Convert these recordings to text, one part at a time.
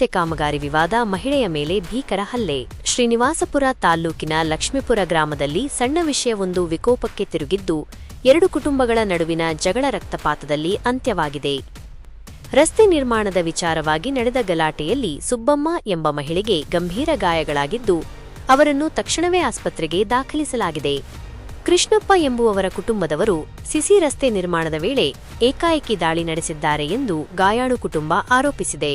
ರಸ್ತೆ ಕಾಮಗಾರಿ ವಿವಾದ, ಮಹಿಳೆಯ ಮೇಲೆ ಭೀಕರ ಹಲ್ಲೆ. ಶ್ರೀನಿವಾಸಪುರ ತಾಲ್ಲೂಕಿನ ಲಕ್ಷ್ಮೀಪುರ ಗ್ರಾಮದಲ್ಲಿ ಸಣ್ಣ ವಿಷಯವೊಂದು ವಿಕೋಪಕ್ಕೆ ತಿರುಗಿದ್ದು, ಎರಡು ಕುಟುಂಬಗಳ ನಡುವಿನ ಜಗಳ ರಕ್ತಪಾತದಲ್ಲಿ ಅಂತ್ಯವಾಗಿದೆ. ರಸ್ತೆ ನಿರ್ಮಾಣದ ವಿಚಾರವಾಗಿ ನಡೆದ ಗಲಾಟೆಯಲ್ಲಿ ಸುಬ್ಬಮ್ಮ ಎಂಬ ಮಹಿಳೆಗೆ ಗಂಭೀರ ಗಾಯಗಳಾಗಿದ್ದು, ಅವರನ್ನು ತಕ್ಷಣವೇ ಆಸ್ಪತ್ರೆಗೆ ದಾಖಲಿಸಲಾಗಿದೆ. ಕೃಷ್ಣಪ್ಪ ಎಂಬುವವರ ಕುಟುಂಬದವರು ಸಿಸಿ ರಸ್ತೆ ನಿರ್ಮಾಣದ ವೇಳೆ ಏಕಾಏಕಿ ದಾಳಿ ನಡೆಸಿದ್ದಾರೆ ಎಂದು ಗಾಯಾಳು ಕುಟುಂಬ ಆರೋಪಿಸಿದೆ.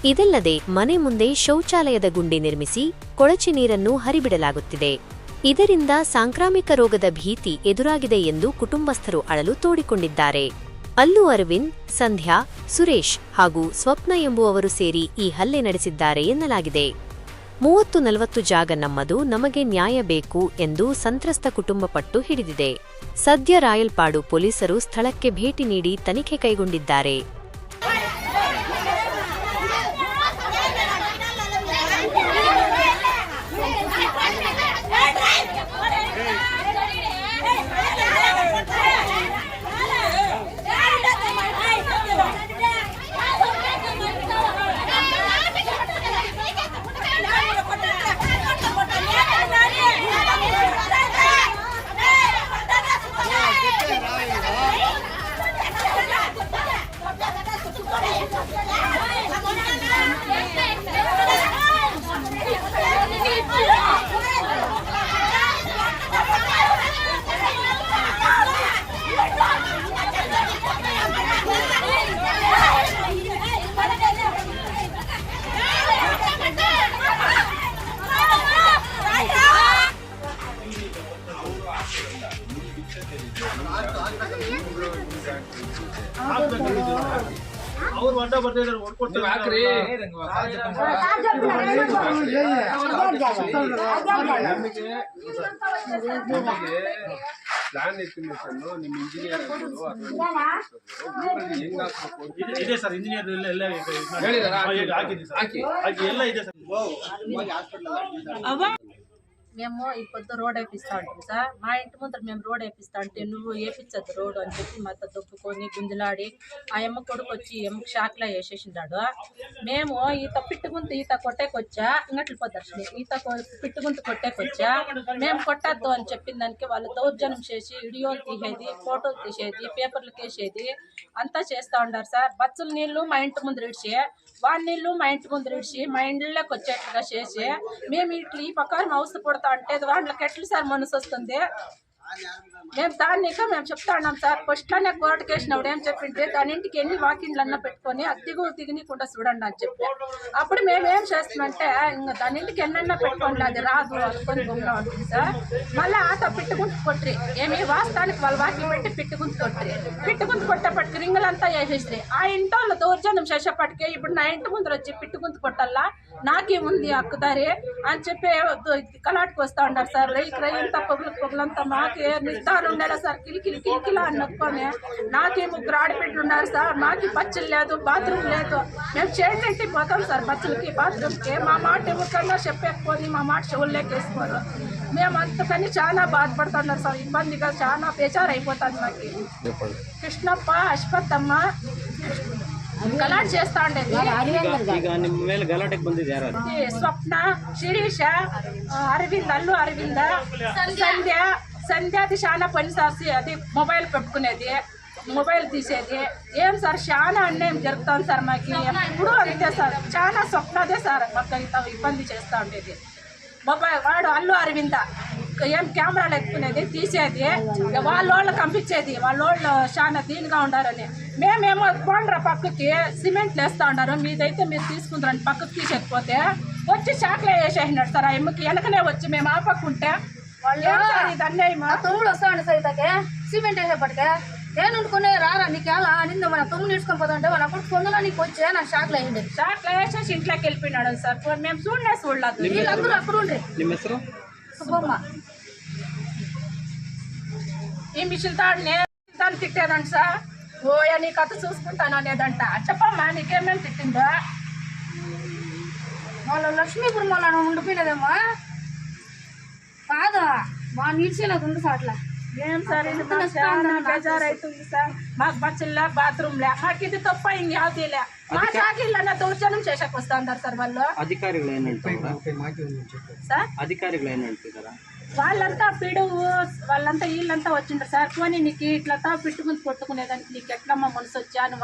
ಇದಲ್ಲದೆ ಮನೆ ಮುಂದೆ ಶೌಚಾಲಯದ ಗುಂಡಿ ನಿರ್ಮಿಸಿ ಕೊಳಚೆ ನೀರನ್ನು ಹರಿಬಿಡಲಾಗುತ್ತಿದೆ. ಇದರಿಂದ ಸಾಂಕ್ರಾಮಿಕ ರೋಗದ ಭೀತಿ ಎದುರಾಗಿದೆ ಎಂದು ಕುಟುಂಬಸ್ಥರು ಅಳಲು ತೋಡಿಕೊಂಡಿದ್ದಾರೆ. ಅಲ್ಲು ಅರವಿಂದ್, ಸಂಧ್ಯಾ, ಸುರೇಶ್ ಹಾಗೂ ಸ್ವಪ್ನ ಎಂಬುವವರು ಸೇರಿ ಈ ಹಲ್ಲೆ ನಡೆಸಿದ್ದಾರೆ ಎನ್ನಲಾಗಿದೆ. 30-40 ಜಾಗ ನಮ್ಮದು, ನಮಗೆ ನ್ಯಾಯ ಬೇಕು ಎಂದು ಸಂತ್ರಸ್ತ ಕುಟುಂಬ ಪಟ್ಟು ಹಿಡಿದಿದೆ. ಸದ್ಯ ರಾಯಲ್ಪಾಡು ಪೊಲೀಸರು ಸ್ಥಳಕ್ಕೆ ಭೇಟಿ ನೀಡಿ ತನಿಖೆ ಕೈಗೊಂಡಿದ್ದಾರೆ. ಪ್ಲಾನ್ ಎಸ್ಟಿಮೇಷನ್ ನಿಮ್ಮ ಇಂಜಿನಿಯರ್ ಇದೆ ಸರ್. ಇಂಜಿನಿಯರ್ ಎಲ್ಲ ಎಲ್ಲ ಇದೆ ಸರ್. మేము ఈ పొద్దు రోడ్ వేపిస్తా ఉంటాం సార్. మా ఇంటి ముందర మేము రోడ్ వేపిస్తా అంటే నువ్వు వేపించద్దు రోడ్ అని చెప్పి మాతో దొప్పుకొని గుంజులాడి ఆ ఎమ్మ కొడుకు వచ్చి ఎమ్మకు షాక్లా వేసేసిండాడు. మేము ఈత పిట్టుగుంతు ఈత కొట్టేకొచ్చా, ఇంగట్లు పోదర్శని ఈత పిట్టుగుంతు కొట్టేకొచ్చా. మేము కొట్టద్దు అని చెప్పిన దానికి వాళ్ళు దౌర్జన్యం చేసి వీడియోలు తీసేది, ఫోటోలు తీసేది, పేపర్లకు వేసేది అంతా చేస్తూ ఉంటారు సార్. బచ్చుల నీళ్లు మా ఇంటి ముందర ఇడిచి, వాడి నీళ్లు మా ఇంటి ముందర ఇడిచి మా ఇండ్లోకి వచ్చేట్టుగా చేసి మేము ఇట్లా ఈ ప్రకారం అవసరం పడతా అంటే వాళ్ళకి ఎట్లా సార్ మనసు వస్తుంది? మేము దాన్ని మేము చెప్తా ఉన్నాం సార్. ఫస్ట్లోనే కోర్టుకు వేసినప్పుడు ఏం చెప్పింటే దాని ఇంటికి ఎన్ని వాకిండ్లన్నా పెట్టుకొని అద్దెగు దిగనీకుండా చూడండి అని చెప్పి, అప్పుడు మేము ఏం చేస్తామంటే ఇంకా దాని ఇంటికి ఎన్నన్నా పెట్టుకోండి అది రాదు అనుకొని బొమ్మలో ఉంటుంది సార్. మళ్ళీ ఆత పిట్టుగుంతు కొట్టి ఏమి వాస్తవానికి వాళ్ళ వాకి పెట్టి పిట్టుగుంతు కొట్టి పిట్టుగుంతు కొట్టేపటికి రింగులంతా వేసేసి ఆ ఇంట్లో దౌర్జన్యం చేసేపటికి ఇప్పుడు నా ఇంటి ముందర వచ్చి పిట్టుగుంతు కొట్టాలా నాకేముంది హక్కుదారి అని చెప్పి కలాటుకు వస్తూ ఉంటారు సార్. రైలంతా పొగులంతా మాకే నిర్ధారణ ఉండేలా సార్. కిలికిలా అని నొక్కొని నాకే 3 ఆడపిల్లలు ఉన్నారు సార్. మాకు పచ్చలు లేదు, బాత్రూమ్ లేదు. మేము చేయండి పోతాం సార్ పచ్చలకి బాత్రూమ్కి. మా మాట ఎవరికన్నా చెప్పేకపోయి మా మాట చెవుల్లోకి వేసుకోరు. మేము అంతకని చాలా బాధపడుతున్నారు సార్. ఇబ్బందిగా చాలా బేజారు అయిపోతాను. మాకు కృష్ణప్ప, అశ్వత్థమ్మ గలాట్ చేస్తా ఉండేది. స్వప్న, శిరీష, అరవింద్, అల్లు అరవింద, సంధ్యాది చాలా పని సార్. అది మొబైల్ పెట్టుకునేది, మొబైల్ తీసేది. ఏం సార్ చాలా అన్యాయం జరుగుతుంది సార్. మాకు ఎప్పుడు అంతే సార్. చాలా స్వప్నదే సార్ మాకు ఇబ్బంది చేస్తూ ఉండేది. మొబైల్ వాడు అల్లు అరవింద ఏం కెమెరాలు ఎత్తుకునేది, తీసేది, వాళ్ళోళ్ళు పంపించేది. వాళ్ళోళ్ళు చాలా దీనిగా ఉండారని మేమేమో పోండ్రా పక్కకి సిమెంట్లు వేస్తూ ఉన్నారు, మీదైతే మీరు తీసుకుంటారని పక్కకు తీసేకపోతే వచ్చి చాక్లే వేసేసినాడు సార్. ఆ ఎమ్మకి వెనకనే వచ్చి మేము ఆపకుంటే వాళ్ళు ఇది అన్యాయమా తమ్ముడు వస్తాడు సైతకే సిమెంట్ వేసేపటికే ఏనుకునే రారా నీకు ఎలా నిన్న మన తమ్ముడు నేర్చుకొని పోతుంటే మన అప్పుడు పొందులో నీకు వచ్చే నా షాక్లో అయ్యింది. షాక్లో వేసేసి ఇంట్లోకి వెళ్ళిపోయినాడు సార్. మేము చూడలేదు. వీళ్ళందరూ అక్కడ ఉండ్రి. సుబ్బమ్మ ఈ మిషన్ దాన్ని తిట్టేదంట సార్. ఓయా నీ కథ చూసుకుంటాను అనేదంట. చెప్పమ్మా నీకేమేమి తిట్టిందో? వాళ్ళు లక్ష్మీపురం వాళ్ళ ఉండిపోయినదేమా కాదు, మా నిలిచేది ఉంది సార్. అట్లా ఏం సార్ ఇది మాకు చాలా బేజారైతుంది సార్. మాకు బస్సుల్లో బాత్రూమ్లే, మాకు ఇది తప్ప ఇంకేదీలే. మా షాకిళ్ళన్నా దౌర్జన్యం చేసాక వస్తున్నారు సార్ వాళ్ళు. అధికారులు సార్ అధికారులు కదా వాళ్ళంతా పిడువు వాళ్ళంతా వీళ్ళంతా వచ్చిండ్రు సార్. పోనీ నీకు ఇట్లా పిట్టు ముందు కొట్టుకునేదానికి నీకు ఎట్లమ్మా మనసు వచ్చా అని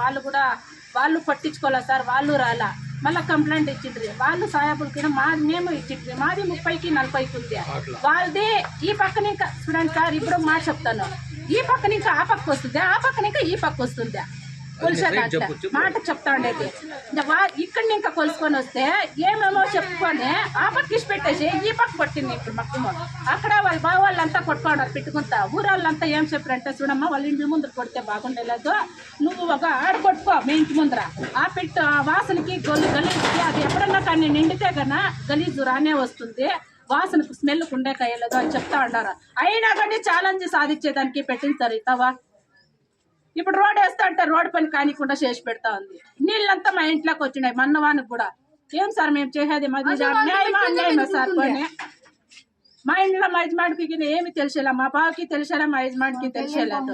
వాళ్ళు పట్టించుకోలే సార్. వాళ్ళు రాలా, మళ్ళీ కంప్లైంట్ ఇచ్చిండ్రి వాళ్ళు సాయాబులకి. మేము ఇచ్చిండ్రి, మాది 30కి 40కి ఉంది. వాళ్ళది ఈ పక్కన ఇంకా చూడండి సార్, ఇప్పుడు మాట చెప్తాను, ఈ పక్కన ఇంకా ఆ పక్క వస్తుంది, ఆ పక్కన ఇంకా ఈ పక్క వస్తుంది. మాట చెప్తా ఉండేది ఇక్కడ ఇంకా కొలుసుకొని వస్తే ఏమేమో చెప్పుకొని ఆ పక్క ఇసి పెట్టేసి ఈ పక్క పట్టింది. ఇప్పుడు మొత్తము అక్కడ వాళ్ళ బావ వాళ్ళంతా కొట్టుకోవడారు పెట్టుకుంటా. ఊరాళ్ళంతా ఏం చెప్పారంటే, చూడమ్మా వాళ్ళ ఇంటి ముందర కొడితే బాగుండేలేదు, నువ్వు ఒక ఆడ కొట్టుకో మీ ఇంటి ముందర. ఆ పెట్టు ఆ వాసనకి గలీజ్కి అది ఎప్పుడన్నా కానీ నిండితే కన్నా గలీజు రానే వస్తుంది, వాసనకు స్మెల్ కుండే కయ్యలేదు అని చెప్తా ఉన్నారు. అయినా కానీ ఛాలెంజ్ సాధించేదానికి పెట్టించారు ఇతవా. ఇప్పుడు రోడ్ వేస్తా అంటే రోడ్ పని కానికుండా చేసి పెడతా ఉంది. నీళ్ళంతా మా ఇంట్లోకి వచ్చినాయి మన్నవానికి కూడా. ఏం సార్ మేము చేసేది అన్యాయమా సార్? పని మా ఇంట్లో మా యజమానికి ఏమి తెలిసేలా, మా బావకి తెలిసేలా, మా యజమానికి తెలిసేలేదు.